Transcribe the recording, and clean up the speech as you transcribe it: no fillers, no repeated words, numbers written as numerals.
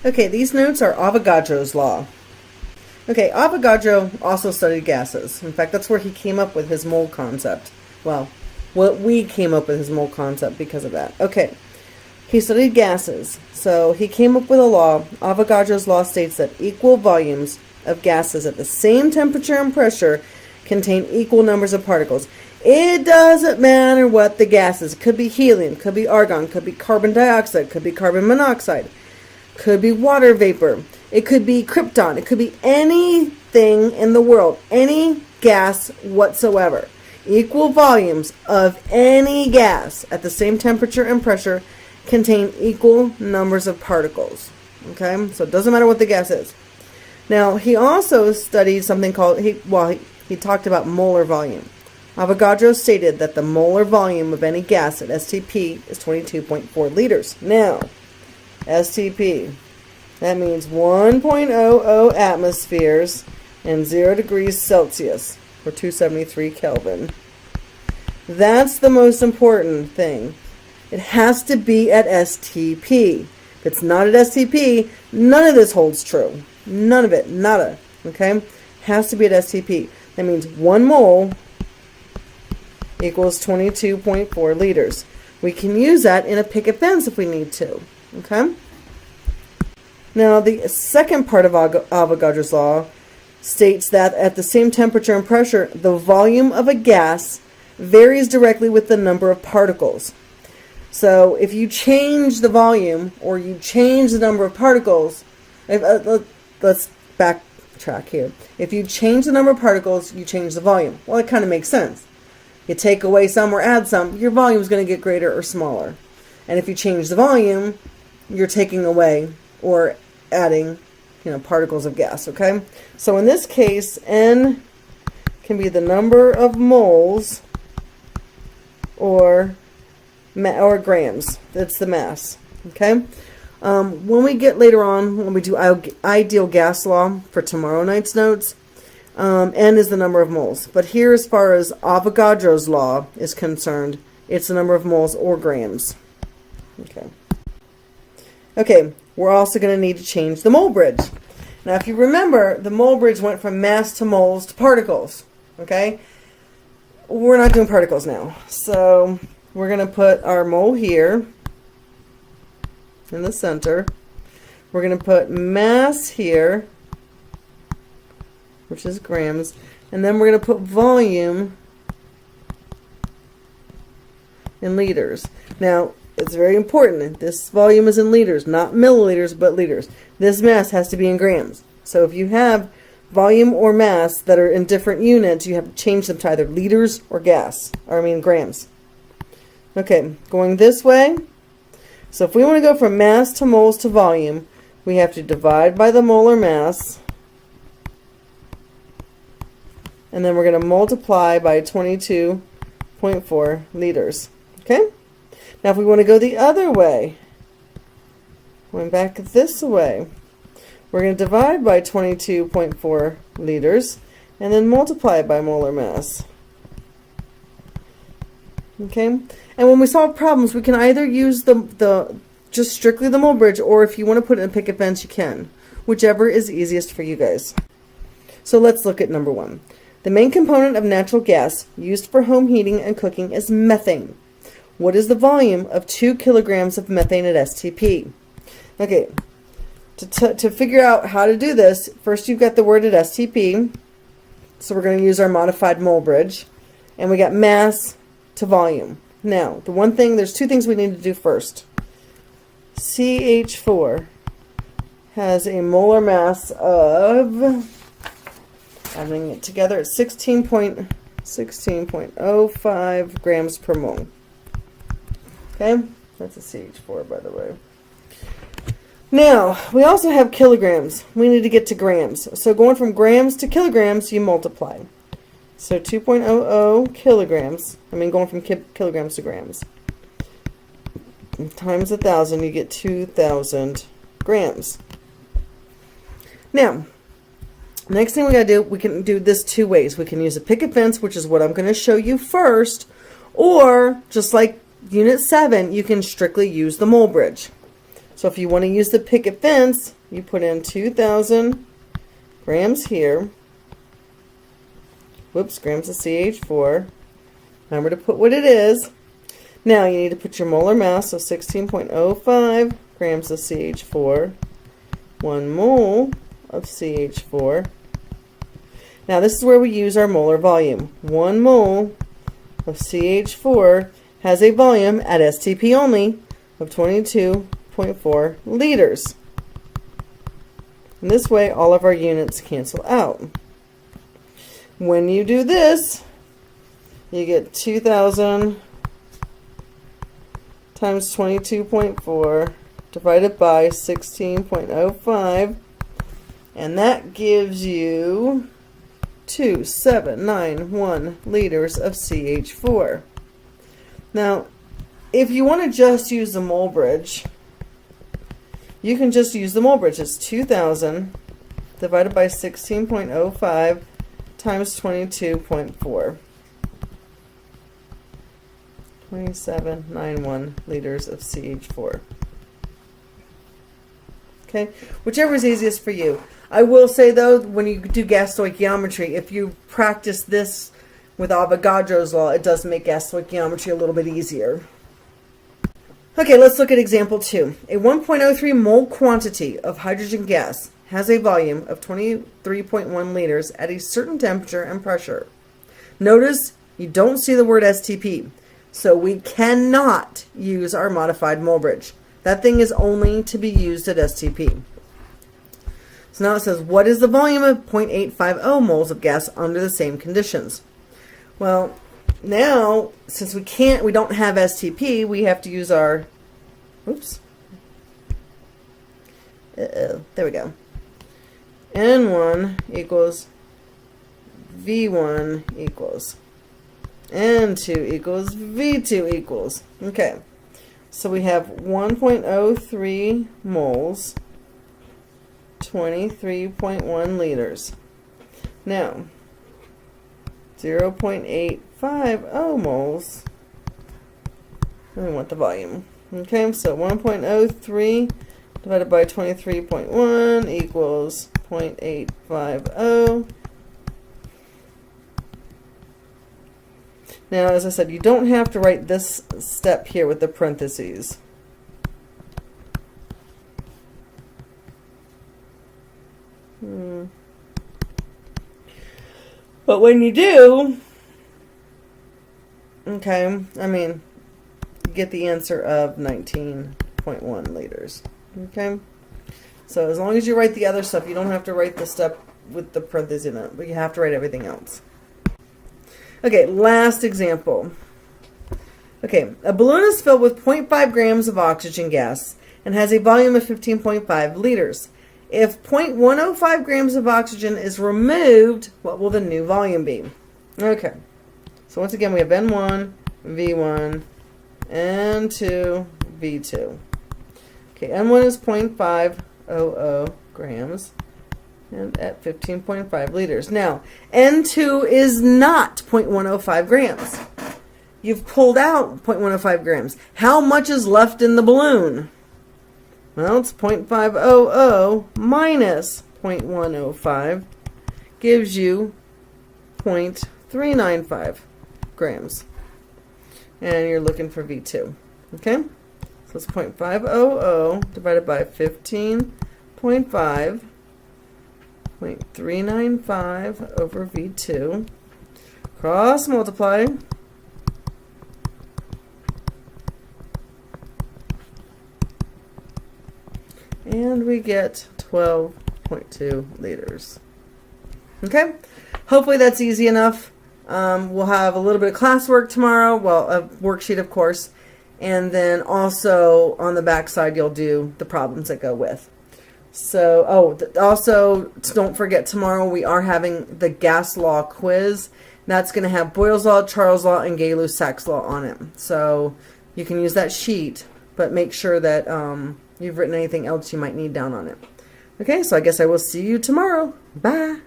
Okay, these notes are Avogadro's law. Okay, Avogadro also studied gases. In fact, that's where he came up with his mole concept. Well, we came up with his mole concept because of that. Okay, he studied gases. So he came up with a law. Avogadro's law states that equal volumes of gases at the same temperature and pressure contain equal numbers of particles. It doesn't matter what the gas is. It could be helium, could be argon, could be carbon dioxide, could be carbon monoxide, could be water vapor, it could be krypton, it could be anything in the world, any gas whatsoever. Equal volumes of any gas at the same temperature and pressure contain equal numbers of particles. Okay, so it doesn't matter what the gas is. Now, he also studied something called, he talked about molar volume. Avogadro stated that the molar volume of any gas at STP is 22.4 liters. Now, STP, that means 1.00 atmospheres and 0 degrees Celsius, or 273 Kelvin. That's the most important thing. It has to be at STP. If it's not at STP, none of this holds true. None of it. Nada. Okay? Has to be at STP. That means 1 mole equals 22.4 liters. We can use that in a picket fence if we need to. Okay? Now, the second part of Avogadro's law states that at the same temperature and pressure, the volume of a gas varies directly with the number of particles. So if you change the volume or you change the number of particles, let's backtrack here. If you change the number of particles, you change the volume. Well, it kind of makes sense. You take away some or add some, your volume is going to get greater or smaller. And if you change the volume, you're taking away or adding, particles of gas, okay? So in this case, N can be the number of moles or grams. That's the mass, okay? When we get later on, when we do ideal gas law for tomorrow night's notes, N is the number of moles. But here, as far as Avogadro's law is concerned, it's the number of moles or grams. Okay, we're also going to need to change the mole bridge. Now, if you remember, the mole bridge went from mass to moles to particles. Okay? We're not doing particles now. So, we're going to put our mole here in the center. We're going to put mass here, which is grams, and then we're going to put volume in liters. Now, it's very important. This volume is in liters, not milliliters, but liters. This mass has to be in grams. So if you have volume or mass that are in different units, you have to change them to either liters or grams. Okay, going this way. So if we want to go from mass to moles to volume, we have to divide by the molar mass, and then we're going to multiply by 22.4 liters. Okay? Now if we want to go the other way, going back this way, we're going to divide by 22.4 liters and then multiply by molar mass. Okay? And when we solve problems, we can either use just strictly the mole bridge, or if you want to put it in a picket fence, you can. Whichever is easiest for you guys. So let's look at number 1. The main component of natural gas used for home heating and cooking is methane. What is the volume of 2 kilograms of methane at STP? Okay, to figure out how to do this, first you've got the word at STP. So we're going to use our modified mole bridge. And we got mass to volume. Now, there's 2 things we need to do first. CH4 has a molar mass of, adding it together, it's 16.05 grams per mole. Okay, that's a CH4, by the way. Now, we also have kilograms. We need to get to grams. So going from grams to kilograms, you multiply. So 2.00 kilograms, going from kilograms to grams, times 1,000, you get 2,000 grams. Now, next thing we got to do, we can do this 2 ways. We can use a picket fence, which is what I'm going to show you first, or just like Unit 7, you can strictly use the mole bridge. So if you want to use the picket fence, you put in 2,000 grams here. Whoops, grams of CH4. Remember to put what it is. Now you need to put your molar mass, so 16.05 grams of CH4, 1 mole of CH4. Now this is where we use our molar volume. 1 mole of CH4 has a volume at STP only of 22.4 liters. And this way all of our units cancel out. When you do this, you get 2,000 times 22.4 divided by 16.05, and that gives you 2,791 liters of CH4. Now, if you want to just use the mole bridge, you can just use the mole bridge. It's 2,000 divided by 16.05 times 22.4. 2791 liters of CH4. Okay, whichever is easiest for you. I will say though, when you do gas stoichiometry, if you practice this with Avogadro's law, it does make gas stoichiometry a little bit easier. Okay, let's look at example 2. A 1.03 mole quantity of hydrogen gas has a volume of 23.1 liters at a certain temperature and pressure. Notice you don't see the word STP. So we cannot use our modified mole bridge. That thing is only to be used at STP. So now it says, what is the volume of 0.850 moles of gas under the same conditions? Well, now, since we don't have STP, we have to use our, there we go. N1 equals V1 equals N2 equals V2 equals. Okay, so we have 1.03 moles, 23.1 liters. Now, 0.850 moles, and we want the volume. Okay, so 1.03 divided by 23.1 equals 0.850. Now, as I said, you don't have to write this step here with the parentheses. But when you do, okay, I mean, you get the answer of 19.1 liters. Okay? So as long as you write the other stuff, you don't have to write the step with the parentheses in it, but you have to write everything else. Okay, last example. Okay, a balloon is filled with 0.5 grams of oxygen gas and has a volume of 15.5 liters. If 0.105 grams of oxygen is removed, what will the new volume be? Okay, so once again we have N1, V1, N2, V2. Okay, N1 is 0.500 grams. And at 15.5 liters. Now, N2 is not 0.105 grams. You've pulled out 0.105 grams. How much is left in the balloon? Well, it's 0.500 minus 0.105 gives you 0.395 grams. And you're looking for V2. Okay? So it's 0.500 divided by 15.5. 0.395 over V2, cross multiply, and we get 12.2 liters. Okay, hopefully that's easy enough. We'll have a little bit of classwork tomorrow, well, a worksheet of course, and then also on the back side you'll do the problems that go with. So, also, don't forget tomorrow we are having the gas law quiz. That's going to have Boyle's Law, Charles' Law, and Gay-Lussac's Law on it. So, you can use that sheet, but make sure that you've written anything else you might need down on it. Okay, so I guess I will see you tomorrow. Bye!